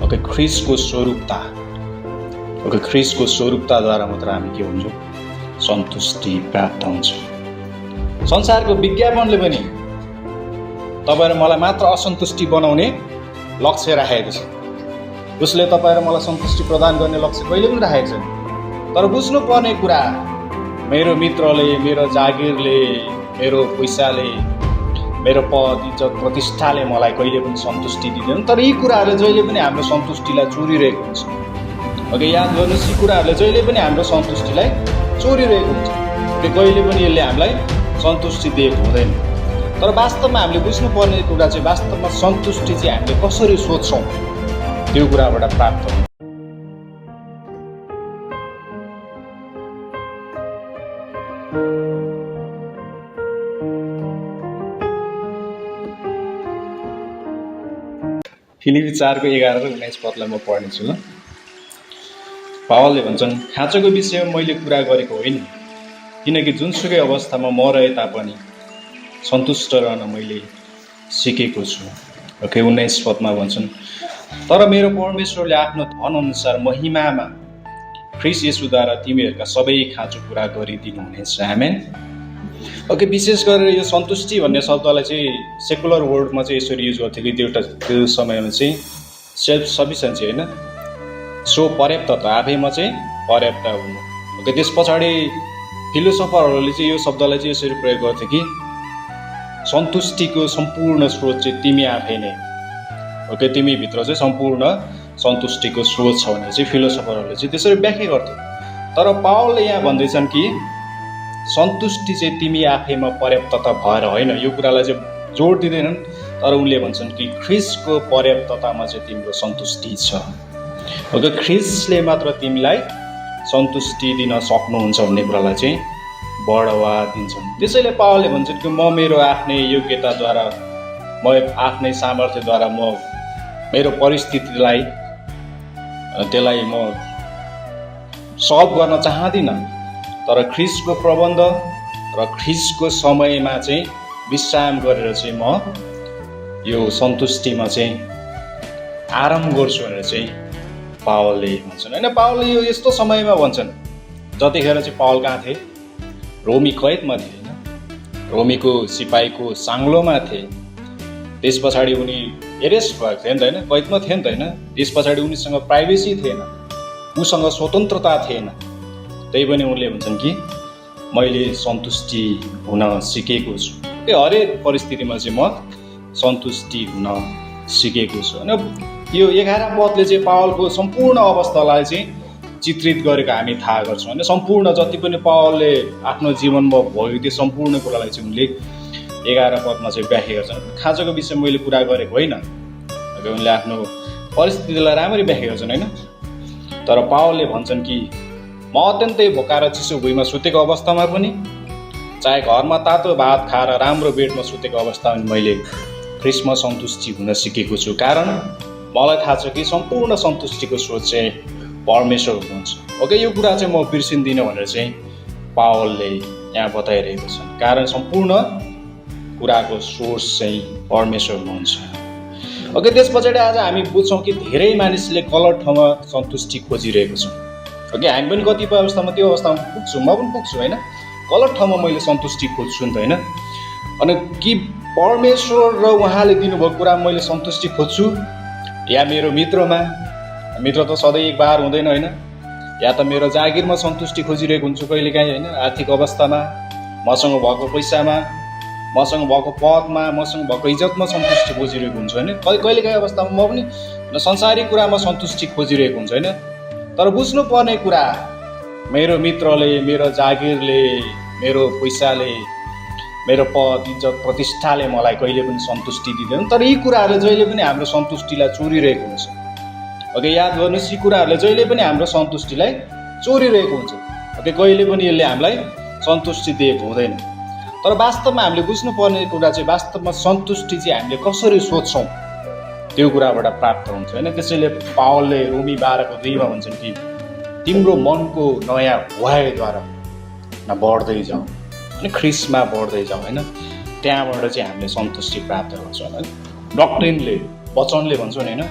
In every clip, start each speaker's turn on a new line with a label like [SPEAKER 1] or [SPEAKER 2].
[SPEAKER 1] Okay ख्रिस्टको स्वरूपता, okay ख्रिस्टको स्वरूपताद्वारा मात्र हामी के हुन्छौँ, सन्तुष्टि प्राप्त हुन्छ। संसारको विज्ञापनले पनि तपाईँ र मलाई मात्र असन्तुष्टि बनाउने लक्ष्य राखेको छ। उसले तपाईँ र मलाई सन्तुष्टि प्रदान गर्ने लक्ष्य कहिले पनि राखेको छैन। तर बुझ्नुपर्ने कुरा, मेरो मित्रले, मेरो जागिरले, मेरो पैसाले, मेरो पद, इज्जत, प्रतिष्ठाले मलाई कहिले पनि सन्तुष्टि दिँदैन। तर यी कुराहरूले जहिले पनि हाम्रो सन्तुष्टिलाई चोरिरहेको हुन्छ। ओके, याद गर्नुहोस्, यी कुराहरूले जहिले पनि हाम्रो सन्तुष्टिलाई चोरिरहेको हुन्छ। कहिले पनि यसले हामीलाई सन्तुष्टि दिएको हुँदैन। तर वास्तवमा हामीले बुझ्नुपर्ने कुरा चाहिँ वास्तवमा सन्तुष्टि चाहिँ हामीले कसरी सोध्छौँ त्यो कुराबाट प्राप्त हुन्छ। फिलिपी 4 को 11 र 19 पदलाई म पढ्नेछु ल। पावलले भन्छन्, खाँचोको विषयमा मैले कुरा गरेको होइन, किनकि जुनसुकै अवस्थामा म रहे तापनि सन्तुष्ट रहन मैले सिकेको छु। ओके, 19 पदमा भन्छन्, तर मेरो परमेश्वरले आफ्नो धनअनुसार महिमामा ख्रिस्ट येशूद्वारा तिमीहरूका सबै खाँचो पुरा गरिदिनुहुनेछ। आमेन। ओके, विशेष गरेर यो सन्तुष्टि भन्ने शब्दलाई चाहिँ सेकुलर वर्ल्डमा चाहिँ यसरी युज गर्थ्यो कि त्यो समयमा चाहिँ सेल्फ सफिसियन्सी होइन, सो पर्याप्तता, आफैमा चाहिँ पर्याप्त हुनु। ओके, त्यस पछाडि फिलोसफरहरूले चाहिँ यो शब्दलाई चाहिँ यसरी प्रयोग गर्थे कि सन्तुष्टिको सम्पूर्ण स्रोत चाहिँ तिमी आफै नै। ओके, तिमीभित्र चाहिँ सम्पूर्ण सन्तुष्टिको स्रोत छ भने चाहिँ फिलोसफरहरूले चाहिँ त्यसरी व्याख्या गर्थे। तर पावलले यहाँ भन्दैछन् कि सन्तुष्टि चाहिँ तिमी आफैमा पर्याप्तता भएर होइन, यो कुरालाई चाहिँ जोड दिँदैनन्। तर उनले भन्छन् कि ख्रिस्टको पर्याप्ततामा चाहिँ तिम्रो सन्तुष्टि छ। ओके, ख्रिस्टले मात्र तिमीलाई सन्तुष्टि दिन सक्नुहुन्छ भन्ने कुरालाई चाहिँ बढावा दिन्छन्। त्यसैले पावलले भन्छन् कि म मेरो आफ्नै योग्यताद्वारा, म आफ्नै सामर्थ्यद्वारा म मेरो परिस्थितिलाई त्यसलाई म सल्भ गर्न चाहदिनँ। तर ख्रिस्टको प्रबन्ध र ख्रिस्टको समयमा चाहिँ विश्राम गरेर चाहिँ म यो सन्तुष्टिमा चाहिँ आराम गर्छु भनेर चाहिँ पावलले भन्छन् होइन। पावलले यो यस्तो समयमा भन्छन् जतिखेर चाहिँ पावल कहाँ थिए, रोमी कैदमा थिए होइन, रोमीको सिपाहीको साङ्लोमा थिए। त्यस पछाडि उनी एरेस्ट भएको थिए नि त होइन, कैदमा थिए नि त होइन। त्यस पछाडि उनीसँग प्राइभेसी थिएन, उसँग स्वतन्त्रता थिएन। त्यही पनि उनले भन्छन् कि मैले सन्तुष्टि हुन सिकेको छु। त्यो हरेक परिस्थितिमा चाहिँ म सन्तुष्टि हुन सिकेको छु होइन। यो 11 पदले चाहिँ पावलको सम्पूर्ण अवस्थालाई चाहिँ चित्रित गरेको हामी थाहा गर्छौँ होइन। सम्पूर्ण जति पनि पावलले आफ्नो जीवनमा भयो त्यो सम्पूर्ण कुरालाई चाहिँ उनले 11 पदमा चाहिँ व्याख्या गर्छन्। खाँचोको विषयमा मैले कुरा गरेको होइन, उनले आफ्नो परिस्थितिलाई राम्ररी व्याख्या गर्छन् होइन। तर पावलले भन्छन् कि म अत्यन्तै भोका र चिसो भुइँमा सुतेको अवस्थामा पनि, चाहे घरमा तातो भात खाएर राम्रो बेडमा सुतेको अवस्थामा पनि मैले ख्रिस्टमा सन्तुष्टि हुन सिकेको छु। कारण मलाई थाहा छ कि सम्पूर्ण सन्तुष्टिको स्रोत चाहिँ परमेश्वर हुनुहुन्छ। ओके, यो कुरा चाहिँ म बिर्सिँदिनँ भनेर चाहिँ पावलले यहाँ बताइरहेको छन्। कारण सम्पूर्ण कुराको सोर्स चाहिँ परमेश्वर हुनुहुन्छ। ओके, त्यस पछाडि आज हामी बुझ्छौँ कि धेरै मानिसले गलत ठाउँमा सन्तुष्टि खोजिरहेको छौँ। ओके, हामी पनि कतिपय अवस्थामा त्यो अवस्थामा पुग्छु, म पनि पुग्छु होइन। गलत ठाउँमा मैले सन्तुष्टि खोज्छु नि त होइन। अनि कि परमेश्वर र उहाँले दिनुभएको कुरामा मैले सन्तुष्टि खोज्छु, या मेरो मित्रमा, मित्र त सधैँ एक बार हुँदैन होइन, या त मेरो जागिरमा सन्तुष्टि खोजिरहेको हुन्छु कहिलेकाहीँ होइन, आर्थिक अवस्थामा, मसँग भएको पैसामा, मसँग भएको पदमा, मसँग भएको इज्जतमा सन्तुष्टि खोजिरहेको हुन्छु होइन। कहिलेकाहीँ अवस्थामा म पनि संसारिक कुरामा सन्तुष्टि खोजिरहेको हुन्छु होइन। तर बुझ्नुपर्ने कुरा, मेरो मित्रले, मेरो जागिरले, मेरो पैसाले, मेरो पद, इज्जत, प्रतिष्ठाले मलाई कहिले पनि सन्तुष्टि दिँदैन। तर यी कुराहरूले जहिले पनि हाम्रो सन्तुष्टिलाई चोरिरहेको हुन्छ। ओके, याद गर्नुहोस्, यी कुराहरूले जहिले पनि हाम्रो सन्तुष्टिलाई चोरिरहेको हुन्छ। ओके, कहिले पनि यसले हामीलाई सन्तुष्टि दिएको हुँदैन। तर वास्तवमा हामीले बुझ्नुपर्ने कुरा चाहिँ वास्तवमा सन्तुष्टि चाहिँ हामीले कसरी सोध्छौँ त्यो कुराबाट प्राप्त हुन्छ होइन। त्यसैले पावलले रोमी 12:2 भन्छन् कि तिम्रो मनको नयाँ भुवाईद्वारा बढ्दै जाऊ होइन, ख्रिस्टमा बढ्दै जाऊ होइन। त्यहाँबाट चाहिँ हामीले सन्तुष्टि प्राप्त गर्छौँ होइन। डक्ट्रिनले, वचनले भन्छौँ नि होइन,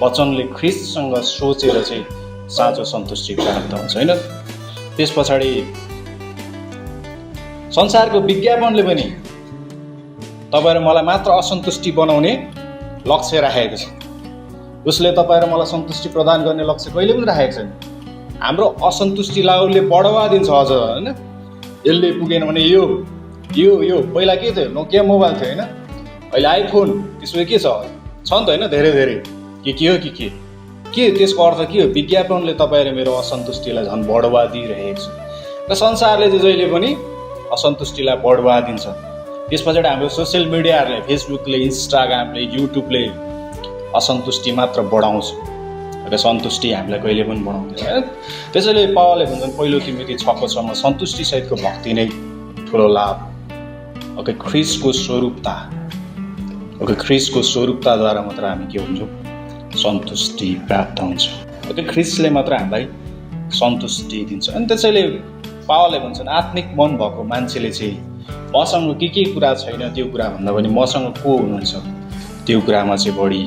[SPEAKER 1] वचनले ख्रिस्टसँग सोचेर चाहिँ साँचो सन्तुष्टि प्राप्त हुन्छ होइन। त्यस पछाडि संसारको विज्ञापनले पनि तपाईँ र मलाई मात्र असन्तुष्टि बनाउने लक्ष्य राखेको छ। उसले तपाईँ र मलाई सन्तुष्टि प्रदान गर्ने लक्ष्य कहिले पनि राखेको छैन। हाम्रो असन्तुष्टिलाई उसले बढावा दिन्छ अझ होइन। यसले पुगेन भने यो पहिला के थियो, नोकिया मोबाइल थियो होइन, अहिले आइफोन, त्यसको के छ नि त होइन, धेरै के हो के त्यसको अर्थ के हो? विज्ञापनले तपाईँ र मेरो असन्तुष्टिलाई झन् बढावा दिइरहेको छ र संसारले चाहिँ जहिले पनि असन्तुष्टिलाई बढावा दिन्छ। त्यस पछाडि हाम्रो सोसियल मिडियाहरूले, फेसबुकले, इन्स्टाग्रामले, युट्युबले असन्तुष्टि मात्र बढाउँछ र सन्तुष्टि हामीलाई कहिले पनि बढाउँदैन। त्यसैले पावलले भन्छन् पहिलो तिमोथी 6:6 सन्तुष्टि सहितको भक्ति नै ठुलो लाभ। ओके, ख्रिस्टको स्वरूपताद्वारा मात्र हामी के हुन्छौँ? सन्तुष्टि प्राप्त हुन्छ। ओके, ख्रिस्टले मात्र हामीलाई सन्तुष्टि दिन्छ। अनि त्यसैले पावलले भन्छन् आत्मिक मन भएको मान्छेले चाहिँ मसँग के कुरा छैन त्यो कुरा भन्दा पनि मसँग को हुनुहुन्छ त्यो कुरामा चाहिँ बढी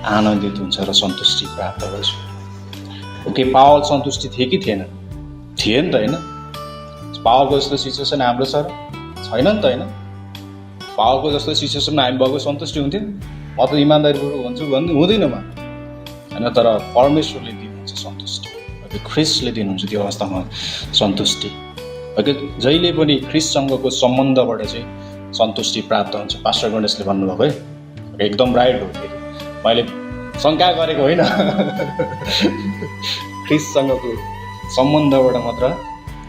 [SPEAKER 1] आनन्दित हुन्छ र सन्तुष्टि प्राप्त गर्छ। ओके, पावल सन्तुष्टि थिए कि थिएन? थिए नि त होइन। पावलको जस्तो सिचुएसन हाम्रो छ र छैन नि त होइन। पावलको जस्तो सिचुएसनमा हामी भएको सन्तुष्टि हुन्थ्यो? म त इमान्दारीपूर्वक भन्छु भन्नु हुँदैन म होइन। तर परमेश्वरले दिनुहुन्छ सन्तुष्टि। ख्रिस्टले दिनुहुन्छ त्यो अवस्थामा सन्तुष्टि। जहिले पनि ख्रिस्टसँगको सम्बन्धबाट चाहिँ सन्तुष्टि प्राप्त हुन्छ। पास्टर गणेशले भन्नुभएको है, एकदम राइट हो। मैले शङ्का गरेको होइन। ख्रिस्टसँगको सम्बन्धबाट मात्र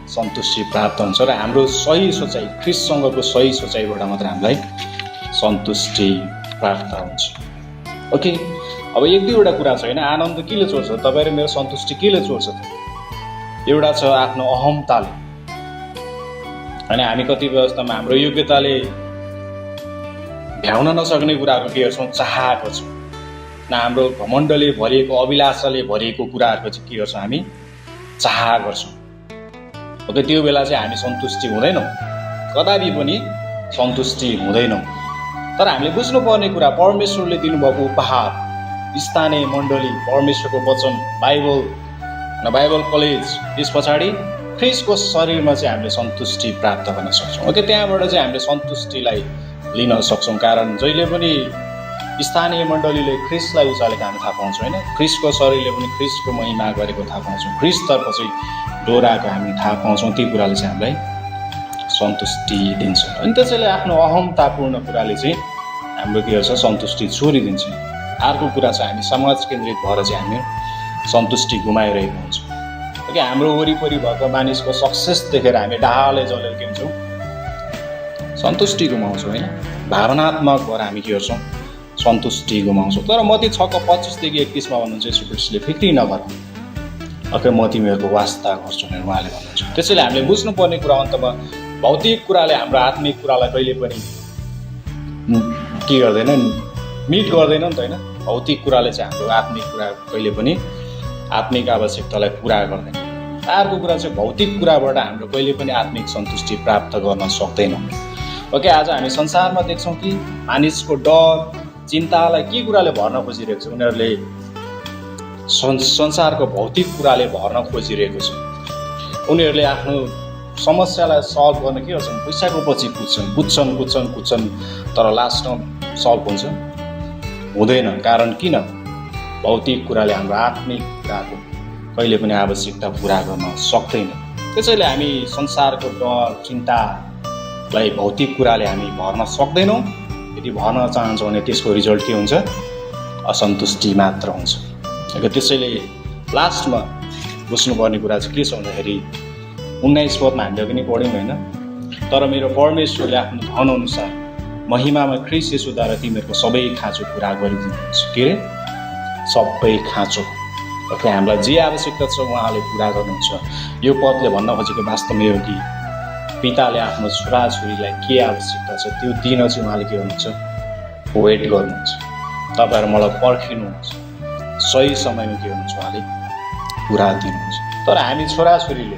[SPEAKER 1] सन्तुष्टि प्राप्त हुन्छ र हाम्रो सही सोचाइ, ख्रिस्टसँगको सही सोचाइबाट मात्र हामीलाई सन्तुष्टि प्राप्त हुन्छ। ओके, अब एक दुईवटा कुरा छ होइन। आनन्द केले चोर्छ? तपाईँ र मेरो सन्तुष्टि केले चोर्छ त? एउटा छ आफ्नो अहमताले होइन। हामी कति अवस्थामा हाम्रो योग्यताले भ्याउन नसक्ने कुराहरू के गर्छौँ? चाहेको छौँ। न हाम्रो घमण्डले भरिएको, अभिलाषाले भरिएको कुराहरूको चाहिँ के गर्छौँ? हामी चाह गर्छौँ। ओके, त्यो बेला चाहिँ हामी सन्तुष्टि हुँदैनौँ, कदापि पनि सन्तुष्टि हुँदैनौँ। तर हामीले बुझ्नुपर्ने कुरा परमेश्वरले दिनुभएको उपहार, स्थानीय मण्डली, परमेश्वरको वचन, बाइबल कलेज, त्यस पछाडि ख्रिस्टको शरीरमा चाहिँ हामीले सन्तुष्टि प्राप्त गर्न सक्छौँ। ओके, त्यहाँबाट चाहिँ हामीले सन्तुष्टिलाई लिन सक्छौँ। कारण जहिले पनि स्थानीय मण्डलीले ख्रिस्टलाई उचालेको हामी थाहा पाउँछौँ होइन। ख्रिस्टको शरीरले पनि ख्रिस्टको महिमा गरेको थाहा पाउँछौँ। ख्रिस्टतर्फ चाहिँ डोराएको हामी थाहा पाउँछौँ। ती कुराले चाहिँ हामीलाई सन्तुष्टि दिन्छ। अनि त्यसैले आफ्नो अहमतापूर्ण कुराले चाहिँ हाम्रो के गर्छ? सन्तुष्टि छोडिदिन्छ। अर्को कुरा चाहिँ हामी समाज केन्द्रित भएर चाहिँ हामी सन्तुष्टि गुमाइरहेको हुन्छौँ। ओके, हाम्रो वरिपरि भएको मानिसको सक्सेस देखेर हामी डाहाले जलेर के हुन्छौँ? सन्तुष्टि गुमाउँछौँ होइन। भावनात्मक भएर हामी के गर्छौँ? सन्तुष्टि गुमाउँछौँ। तर मत्ती 6:25-31 भन्नुहुन्छ यीशु ख्रिस्टले फिक्री नगर, ओके म तिमीहरूको वास्ता गर्छु भनेर उहाँले भन्नुहुन्छ। त्यसैले हामीले बुझ्नुपर्ने कुरा अन्तमा भौतिक कुराले हाम्रो आत्मिक कुरालाई कहिले पनि के गर्दैन? मिट गर्दैन नि त होइन। भौतिक कुराले चाहिँ हाम्रो आत्मिक कुरा कहिले पनि आत्मिक आवश्यकतालाई पुरा गर्दैन। अर्को कुरा चाहिँ भौतिक कुराबाट हाम्रो कहिले पनि आत्मिक सन्तुष्टि प्राप्त गर्न सक्दैनौँ। ओके, आज हामी संसारमा देख्छौँ कि मानिसको डर, चिन्तालाई के कुराले भर्न खोजिरहेको छ? उनीहरूले संसारको भौतिक कुराले भर्न खोजिरहेको छ। उनीहरूले आफ्नो समस्यालाई सल्भ गर्न के गर्छन्? पैसाको पछि कुद्छन्, तर लास्टमा सल्भ हुन्छ हुँदैन। कारण किन? भौतिक कुराले हाम्रो आत्मिक कुराको कहिले पनि आवश्यकता पुरा गर्न सक्दैन। त्यसैले हामी संसारको डर, चिन्तालाई भौतिक कुराले हामी भर्न सक्दैनौँ। यदि भर्न चाहन्छौँ भने त्यसको रिजल्ट के हुन्छ? असन्तुष्टि मात्र हुन्छ। त्यसैले लास्टमा बुझ्नुपर्ने कुरा चाहिँ के छ भन्दाखेरि 19 पदमा हामीले पनि पढ्यौँ होइन। तर मेरो परमेश्वरले आफ्नो धनअनुसार महिमामा ख्रिस्ट येशूद्वारा तिमीहरूको सबै खाँचो पुरा गरिदिनुहुन्छ। के अरे? सबै खाँचो। ओके, हामीलाई जे आवश्यकता छ उहाँले पुरा गर्नुहुन्छ। यो पदले भन्न खोजेको वास्तवमा यो कि पिताले आफ्नो छोराछोरीलाई के आवश्यकता छ त्यो दिन चाहिँ उहाँले के गर्नुहुन्छ? वेट गर्नुहुन्छ। तपाईँहरू मलाई पर्खिनुहुन्छ, सही समयमा के गर्नुहुन्छ? उहाँले पुरा दिनुहुन्छ। तर हामी छोराछोरीले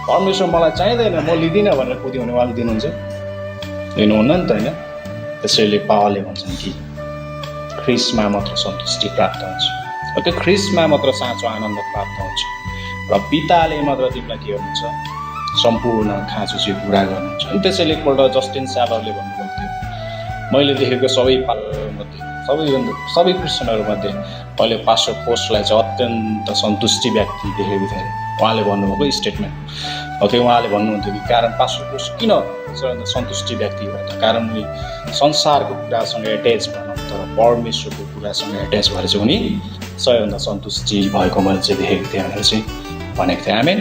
[SPEAKER 1] परमेश्वर मलाई चाहिँदैन, म लिँदिनँ भनेर कुद्यो भने उहाँले दिनुहुन्छ? दिनुहुन्न नि त होइन। त्यसैले पावलले भन्छन् कि ख्रिस्टमा मात्र सन्तुष्टि प्राप्त हुन्छ र त्यो ख्रिस्टमा मात्र साँचो आनन्द प्राप्त हुन्छ र पिताले मात्र तिमीलाई के गर्नुहुन्छ सम्पूर्ण खाँचो चाहिँ पुरा गर्नुहुन्छ। अनि त्यसैले एकपल्ट जस्टिन स्यालरले भन्नुभएको थियो, मैले देखेको सबै पालमध्ये सबै क्रिस्चियनहरूमध्ये मैले पास्टर पोस्टलाई चाहिँ अत्यन्त सन्तुष्टि व्यक्ति देखेको थिएँ। उहाँले भन्नुभएको स्टेटमेन्ट हो त्यो। उहाँले भन्नुहुन्थ्यो कि कारण पास्टर पोस्ट किन सन्तुष्टि व्यक्ति हो त, कारण उनी संसारको कुरासँग एट्याच भनौँ तर परमेश्वरको कुरासँग एट्याच भएर चाहिँ उनी सबैभन्दा सन्तुष्टि भएको मैले चाहिँ देखेको थिएँ भनेर चाहिँ भनेको थिएँ। आमेन।